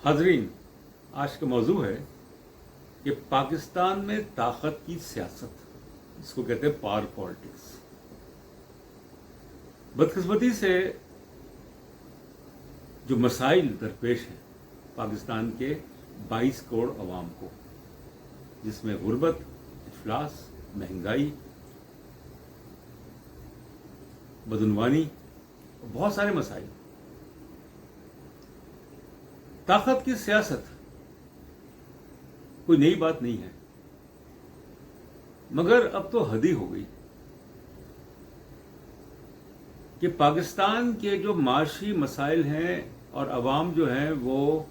हाजरीन, आज का मौजू है कि पाकिस्तान में ताकत की सियासत, इसको कहते हैं पावर पॉलिटिक्स। बदकिस्मती से जो मसाइल दरपेश हैं पाकिस्तान के 22 करोड़ अवाम को, जिसमें गुर्बत, इफलास, महंगाई, बदनवानी, बहुत सारे मसाइल। ताकत की सियासत कोई नई बात नहीं है, मगर अब तो हद ही हो गई कि पाकिस्तान के जो माशी मसाइल हैं और अवाम जो हैं वो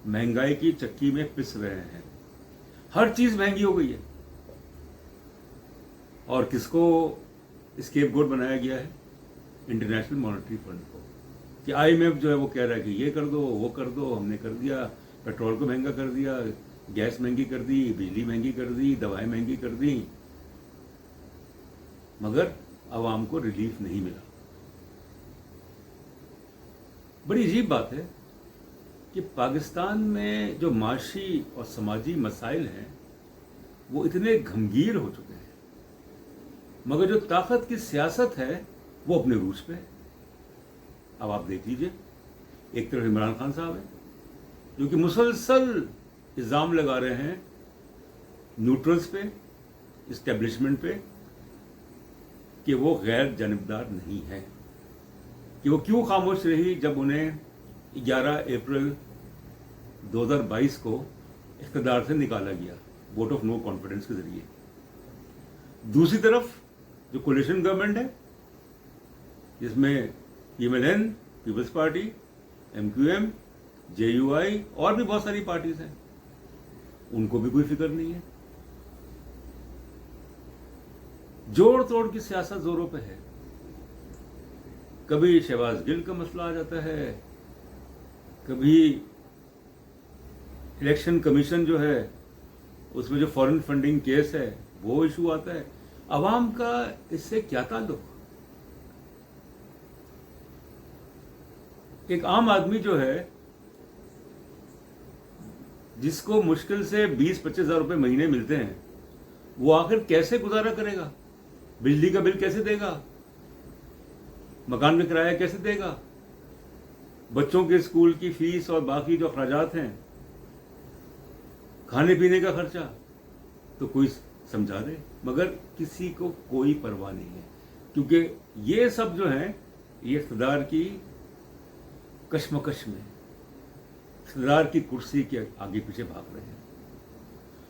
महंगाई की चक्की में पिस रहे हैं। हर चीज महंगी हो गई है और किसको स्केपगोट बनाया गया है? इंटरनेशनल मॉनेटरी फंड को, कि आईएमएफ जो है वो कह रहा है कि ये कर दो, वो कर दो, हमने कर दिया, पेट्रोल को महंगा कर दिया, गैस महंगी कर दी, बिजली महंगी कर दी, दवाएं महंगी कर दी, मगर आवाम को रिलीफ नहीं मिला। बड़ी अजीब बात है कि पाकिस्तान में जो माशी और समाजी मसाइल हैं वो इतने गंभीर हो चुके हैं, मगर जो ताकत की सियासत है वो अपने रूज पे है। अब आप देख लीजिए, एक तरफ इमरान खान साहब हैं जो कि मुसलसल इल्जाम लगा रहे हैं न्यूट्रल्स पे, इस्टेब्लिशमेंट पे, कि वो गैर जानिबदार नहीं है, कि वो क्यों खामोश रही जब उन्हें 11 अप्रैल 2022 को इख्तिदार से निकाला गया वोट ऑफ नो कॉन्फिडेंस के जरिए। दूसरी तरफ जो कोलिशन गवर्नमेंट है, जिसमें पीएमएलएन, पीपल्स पार्टी, एमक्यूएम, जेयूआई और भी बहुत सारी पार्टीज हैं, उनको भी कोई फिक्र नहीं है। जोड़ तोड़ की सियासत जोरों पे है। कभी शहबाज गिल का मसला आ जाता है, कभी इलेक्शन कमीशन जो है उसमें जो फॉरेन फंडिंग केस है वो इशू आता है। अवाम का इससे क्या ताल्लुक? एक आम आदमी जो है, जिसको मुश्किल से 20-25 हजार रुपए महीने मिलते हैं, वो आखिर कैसे गुजारा करेगा? बिजली का बिल कैसे देगा? मकान का किराया कैसे देगा? बच्चों के स्कूल की फीस और बाकी जो अखराजात हैं, खाने पीने का खर्चा, तो कोई समझा दे, मगर किसी को कोई परवाह नहीं है, क्योंकि ये सब जो है ये इख्तिदार की कश्मकश में, इख्तिदार की कुर्सी के आगे पीछे भाग रहे हैं।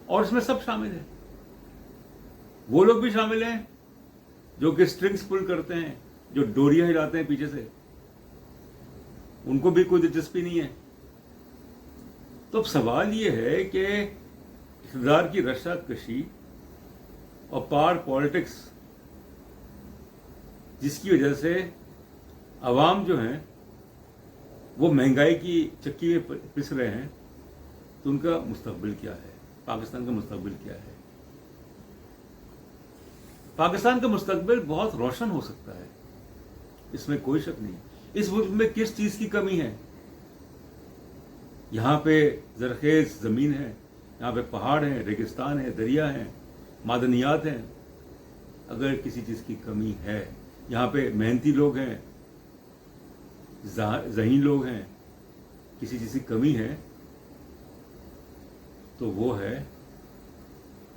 और इसमें सब शामिल है, वो लोग भी शामिल हैं जो कि स्ट्रिंग्स पुल करते हैं, जो डोरियां हिलाते हैं पीछे से, उनको भी कोई दिलचस्पी नहीं है। तो अब सवाल ये है कि इख्तिदार की रस्साकशी और पावर पॉलिटिक्स, जिसकी वजह से अवाम जो हैं वो महंगाई की चक्की में पिस रहे हैं, तो उनका मुस्तकबिल क्या है? पाकिस्तान का मुस्तकबिल क्या है? पाकिस्तान का मुस्तकबिल बहुत रोशन हो सकता है, इसमें कोई शक नहीं। इस मुल्क में किस चीज की कमी है? यहां पे जरखेज जमीन है, यहां पे पहाड़ हैं, रेगिस्तान है, दरिया हैं, मादनियात हैं। अगर किसी चीज की कमी है, यहां पे मेहनती लोग हैं, ज़हीन लोग हैं, किसी चीज की कमी है तो वो है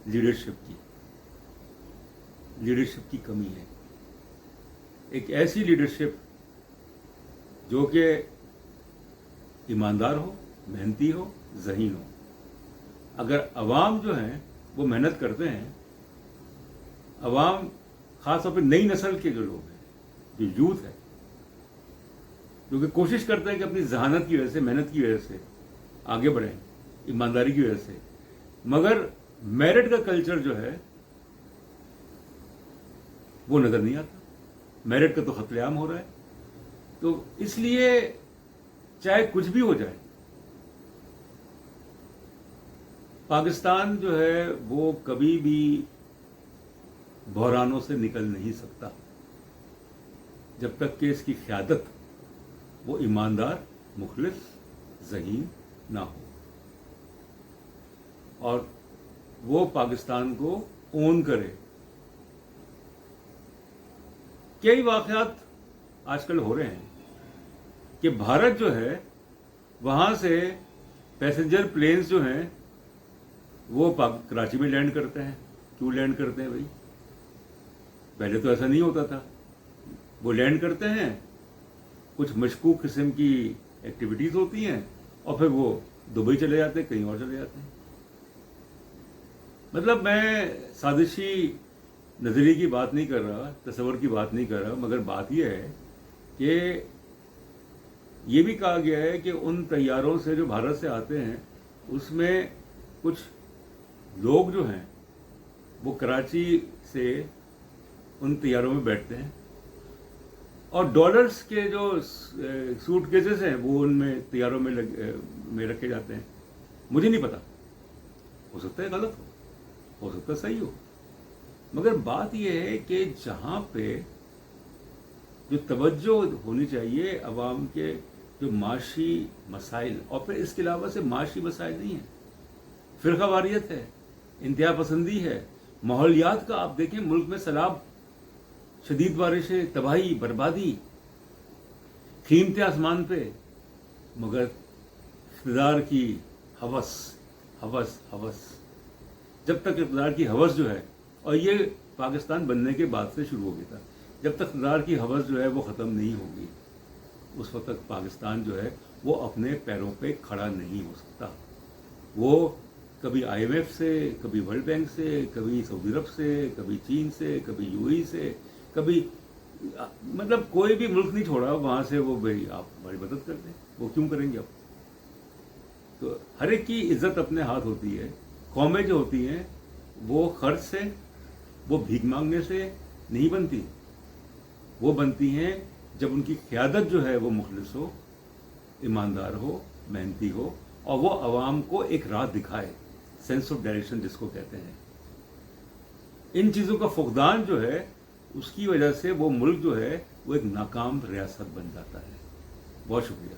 लीडरशिप की। लीडरशिप की कमी है, एक ऐसी लीडरशिप जो कि ईमानदार हो, मेहनती हो, ज़हीन हो। अगर अवाम जो हैं वो मेहनत करते हैं, अवाम खासतौर पर नई नस्ल के जो लोग हैं, जो यूथ है, जो कि कोशिश करते हैं कि अपनी जहानत की वजह से, मेहनत की वजह से आगे बढ़ें, ईमानदारी की वजह से, मगर मेरिट का कल्चर जो है वो नजर नहीं आता। मेरिट का तो खतलेआम हो रहा है। तो इसलिए चाहे कुछ भी हो जाए, पाकिस्तान जो है वो कभी भी बहरानों से निकल नहीं सकता जब तक कि इसकी क़यादत वो ईमानदार, मुखलिस, ज़हीन ना हो اور وہ پاکستان کو اون کرے. کئی واقعات آج کل ہو رہے ہیں کہ بھارت جو ہے وہاں سے پیسنجر پلینز جو ہیں وہ کراچی میں لینڈ کرتے ہیں. کیوں لینڈ کرتے ہیں بھائی؟ پہلے تو ایسا نہیں ہوتا تھا. وہ لینڈ کرتے ہیں, کچھ مشکوک قسم کی ایکٹیویٹیز ہوتی ہیں اور پھر وہ دبئی چلے جاتے ہیں, کہیں اور چلے جاتے ہیں. مطلب میں سازشی نظریے کی بات نہیں کر رہا, تصور کی بات نہیں کر رہا, مگر بات یہ ہے کہ یہ بھی کہا گیا ہے کہ ان طیاروں سے جو بھارت سے آتے ہیں اس میں کچھ لوگ جو ہیں وہ کراچی سے ان طیاروں میں بیٹھتے ہیں اور ڈالرز کے جو سوٹ کیسز ہیں وہ ان میں طیاروں میں رکھے جاتے ہیں. مجھے نہیں پتا, ہو سکتا ہے غلط ہو سکتا ہے صحیح ہو, مگر بات یہ ہے کہ جہاں پہ جو توجہ ہونی چاہیے عوام کے جو معاشی مسائل, اور پھر اس کے علاوہ سے معاشی مسائل نہیں ہیں, فرقہ واریت ہے, انتہا پسندی ہے, ماحولیات کا آپ دیکھیں ملک میں سیلاب, شدید بارشیں, تباہی, بربادی, قیمتیں آسمان پہ, مگر اقتدار کی ہوس ہوس ہوس. جب تک اقتدار کی ہوس جو ہے, اور یہ پاکستان بننے کے بعد سے شروع ہو گیا تھا, جب تک اقتدار کی ہوس جو ہے وہ ختم نہیں ہوگی اس وقت تک پاکستان جو ہے وہ اپنے پیروں پہ کھڑا نہیں ہو سکتا. وہ کبھی آئی ایم ایف سے, کبھی ورلڈ بینک سے, کبھی سعودی عرب سے, کبھی چین سے, کبھی یو اے سے, کبھی مطلب کوئی بھی ملک نہیں چھوڑا وہاں سے وہ بھائی آپ ہماری مدد کر دیں. وہ کیوں کریں گے آپ؟ تو ہر ایک کی عزت اپنے ہاتھ ہوتی ہے. قومیں جو ہوتی ہیں وہ خرچ سے, وہ بھیک مانگنے سے نہیں بنتی, وہ بنتی ہیں جب ان کی قیادت جو ہے وہ مخلص ہو, ایماندار ہو, محنتی ہو, اور وہ عوام کو ایک راہ دکھائے, سینس آف ڈائریکشن جس کو کہتے ہیں. ان چیزوں کا فقدان جو ہے اس کی وجہ سے وہ ملک جو ہے وہ ایک ناکام ریاست بن جاتا ہے. بہت شکریہ.